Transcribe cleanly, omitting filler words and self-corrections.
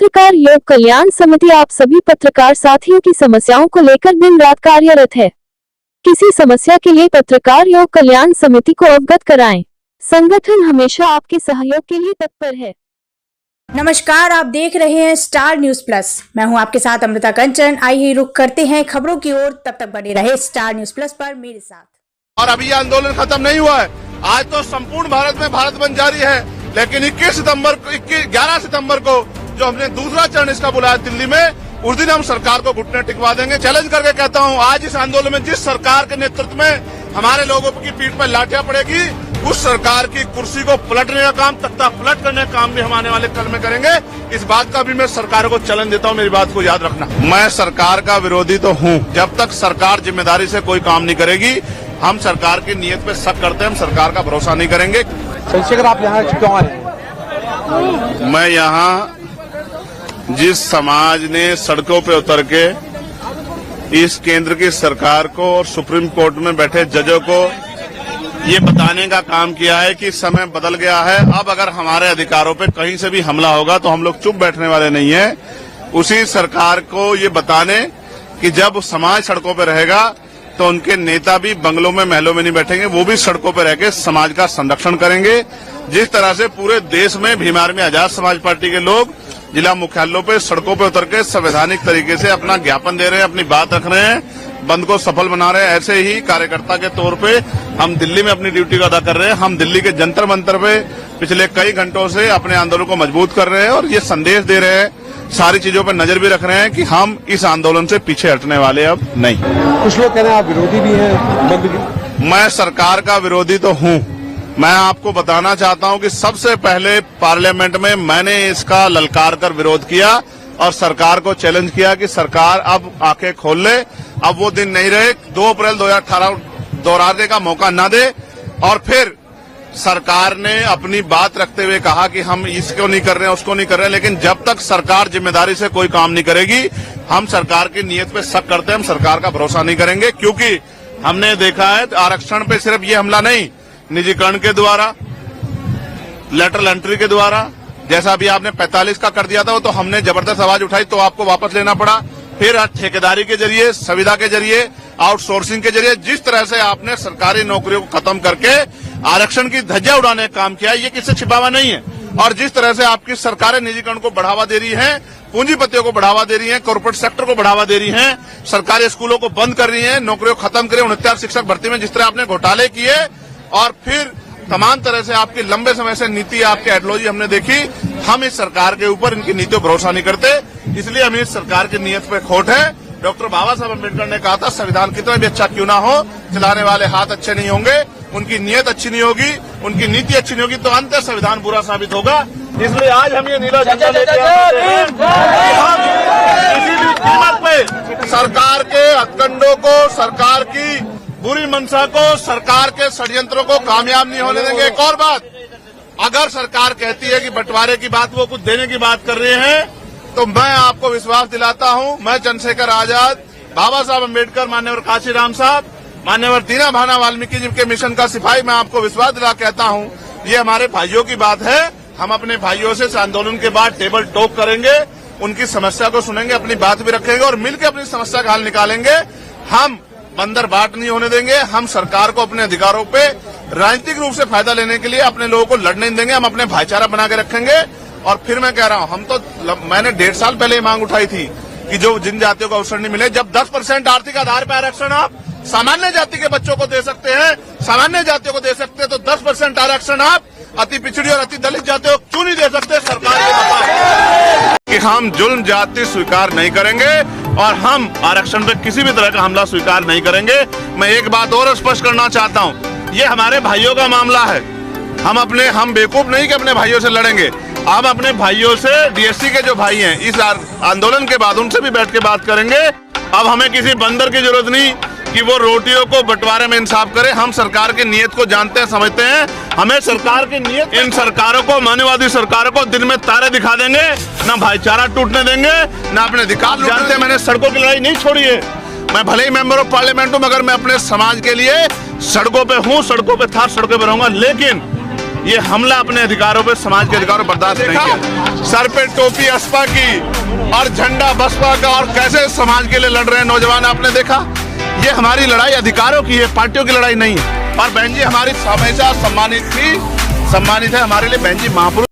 पत्रकार योग कल्याण समिति आप सभी पत्रकार साथियों की समस्याओं को लेकर दिन रात कार्यरत है। किसी समस्या के लिए पत्रकार योग कल्याण समिति को अवगत कराएं। संगठन हमेशा आपके सहयोग के लिए तत्पर है। नमस्कार, आप देख रहे हैं स्टार न्यूज प्लस। मैं हूं आपके साथ अमृता कंचन। आइए रुक करते हैं खबरों की ओर। तब तक बने रहे स्टार न्यूज प्लस पर मेरे साथ। और अभी ये आंदोलन खत्म नहीं हुआ है। आज तो संपूर्ण भारत में भारत बंद जारी है, लेकिन 11 सितंबर को जो हमने दूसरा चरण इसका बुलाया दिल्ली में, उस दिन हम सरकार को घुटने टिकवा देंगे। चैलेंज करके कहता हूं, आज इस आंदोलन में जिस सरकार के नेतृत्व में हमारे लोगों की पीठ पर लाठियां पड़ेगी, उस सरकार की कुर्सी को पलटने का काम, तख्ता पलट करने का काम भी हम आने वाले कल में करेंगे। इस बात का भी मैं सरकार को चैलेंज देता हूं, मेरी बात को याद रखना। मैं सरकार का विरोधी तो हूं, जब तक सरकार जिम्मेदारी से कोई काम नहीं करेगी, हम सरकार की नीयत पे शक करते हैं, हम सरकार का भरोसा नहीं करेंगे। चंद्रशेखर, आप यहाँ क्यों आए? मैं यहाँ जिस समाज ने सड़कों पे उतर के इस केंद्र की सरकार को और सुप्रीम कोर्ट में बैठे जजों को ये बताने का काम किया है कि समय बदल गया है, अब अगर हमारे अधिकारों पे कहीं से भी हमला होगा तो हम लोग चुप बैठने वाले नहीं है। उसी सरकार को ये बताने कि जब समाज सड़कों पे रहेगा तो उनके नेता भी बंगलों में, महलों में नहीं बैठेंगे, वो भी सड़कों पे रह के समाज का संरक्षण करेंगे। जिस तरह से पूरे देश में भीम आर्मी आजाद समाज पार्टी के लोग जिला मुख्यालयों पे सड़कों पे उतर के संवैधानिक तरीके से अपना ज्ञापन दे रहे हैं, अपनी बात रख रहे हैं, बंद को सफल बना रहे हैं, ऐसे ही कार्यकर्ता के तौर पे हम दिल्ली में अपनी ड्यूटी को अदा कर रहे हैं। हम दिल्ली के जंतर मंतर पे पिछले कई घंटों से अपने आंदोलन को मजबूत कर रहे हैं और ये संदेश दे रहे हैं, सारी चीजों पर नजर भी रख रहे हैं कि हम इस आंदोलन से पीछे हटने वाले अब नहीं। कुछ लोग कह रहे हैं आप विरोधी भी हैं। मैं सरकार का विरोधी तो हूं। मैं आपको बताना चाहता हूं कि सबसे पहले पार्लियामेंट में मैंने इसका ललकार कर विरोध किया और सरकार को चैलेंज किया कि सरकार अब आंखें खोल ले, अब वो दिन नहीं रहे, 2 अप्रैल 2018 दोहराने का मौका न दे। और फिर सरकार ने अपनी बात रखते हुए कहा कि हम इसको नहीं कर रहे हैं, उसको नहीं कर रहे हैं, लेकिन जब तक सरकार जिम्मेदारी से कोई काम नहीं करेगी, हम सरकार की नीयत पे शक करते हैं, हम सरकार का भरोसा नहीं करेंगे। क्योंकि हमने देखा है आरक्षण पे सिर्फ ये हमला नहीं, निजीकरण के द्वारा, लेटरल एंट्री के द्वारा, जैसा भी आपने 45 का कर दिया था, वो तो हमने जबरदस्त आवाज उठाई तो आपको वापस लेना पड़ा। फिर ठेकेदारी के जरिए, संविदा के जरिए, आउटसोर्सिंग के जरिए, जिस तरह से आपने सरकारी नौकरियों को खत्म करके आरक्षण की धज्जियां उड़ाने का काम किया, ये किससे छिपावा नहीं है। और जिस तरह से आपकी सरकारें निजीकरण को बढ़ावा दे रही हैं, पूंजीपतियों को बढ़ावा दे रही हैं, कॉर्पोरेट सेक्टर को बढ़ावा दे रही हैं, सरकारी स्कूलों को बंद कर रही हैं, नौकरियों को खत्म करें, 69 शिक्षक भर्ती में जिस तरह आपने घोटाले किए, और फिर तमाम तरह से आपकी लंबे समय से नीति, आपकी आइडियोलॉजी हमने देखी। हम इस सरकार के ऊपर, इनकी नीतियों पर भरोसा नहीं करते, इसलिए हमें इस सरकार की नीयत पे खोट है। डॉक्टर बाबा साहब अम्बेडकर ने कहा था, संविधान कितना भी अच्छा क्यों ना हो, चलाने वाले हाथ अच्छे नहीं होंगे, उनकी नीयत अच्छी नहीं होगी, उनकी नीति अच्छी नहीं होगी, तो अंत संविधान बुरा साबित होगा। इसलिए आज हम ये नीला झंडा लेके आते हैं कि हम किसी भी कीमत पे सरकार के हथकंडों को, सरकार की बुरी मंशा को, सरकार के षड्यंत्रों को कामयाब नहीं होने देंगे। एक और बात, अगर सरकार कहती है कि बंटवारे की बात, वो कुछ देने की बात कर रहे हैं, तो मैं आपको विश्वास दिलाता हूं, मैं चंद्रशेखर आजाद, बाबा साहब अम्बेडकर, मान्यवर काशीराम साहब, मान्यवर दीना भाना वाल्मीकि जी के मिशन का सिपाही, मैं आपको विश्वास दिला कहता हूं, ये हमारे भाइयों की बात है। हम अपने भाइयों से इस आंदोलन के बाद टेबल टॉक करेंगे, उनकी समस्या को सुनेंगे, अपनी बात भी रखेंगे और मिलकर अपनी समस्या का हल निकालेंगे। हम बंदर बाट नहीं होने देंगे। हम सरकार को अपने अधिकारों पे राजनीतिक रूप से फायदा लेने के लिए अपने लोगों को लड़ने नहीं देंगे। हम अपने भाईचारा बना के रखेंगे। और फिर मैं कह रहा हूं, मैंने 1.5 साल पहले मांग उठाई थी कि जो जिन जातियों को अवसर नहीं मिले, जब 10% आर्थिक आधार पर आरक्षण आप सामान्य जाति के बच्चों को दे सकते हैं, सामान्य जातियों को दे सकते हैं, तो 10% आरक्षण आप अति पिछड़ी और अति दलित जातियों को क्यों नहीं दे सकते? सरकार ये बताए कि हम जुल्म जाति स्वीकार नहीं करेंगे और हम आरक्षण पे किसी भी तरह का हमला स्वीकार नहीं करेंगे। मैं एक बात और स्पष्ट करना चाहता हूं, ये हमारे भाइयों का मामला है। हम बेवकूफ नहीं कि अपने भाइयों से लड़ेंगे। हम अपने भाइयों से, डीएससी के जो भाई हैं, इस आंदोलन के बाद उनसे भी बैठ के बात करेंगे। अब हमें किसी बंदर की जरूरत नहीं कि वो रोटियों को बंटवारे में इंसाफ करे। हम सरकार की नीयत को जानते हैं, समझते हैं। हमें सरकार की नीयत, इन सरकारों को, मानववादी सरकारों को दिन में तारे दिखा देंगे, ना भाईचारा टूटने देंगे, ना अपने अधिकार जानते हैं। मैंने सड़कों की लड़ाई नहीं छोड़ी है। मैं भले ही मेंबर ऑफ पार्लियामेंट हूं, मगर मैं अपने समाज के लिए सड़कों पे हूं, सड़कों पे था, सड़कों पे रहूंगा। लेकिन ये हमला अपने अधिकारों पे, समाज के अधिकारों पर बर्दाश्त नहीं किया। सर पे टोपी असपा की और झंडा बसपा का, और कैसे समाज के लिए लड़ रहे हैं नौजवान, आपने देखा। ये हमारी लड़ाई अधिकारों की है, पार्टियों की लड़ाई नहीं है। और बहन जी हमारी हमेशा सम्मानित है, हमारे लिए बहन जी महापुरुष।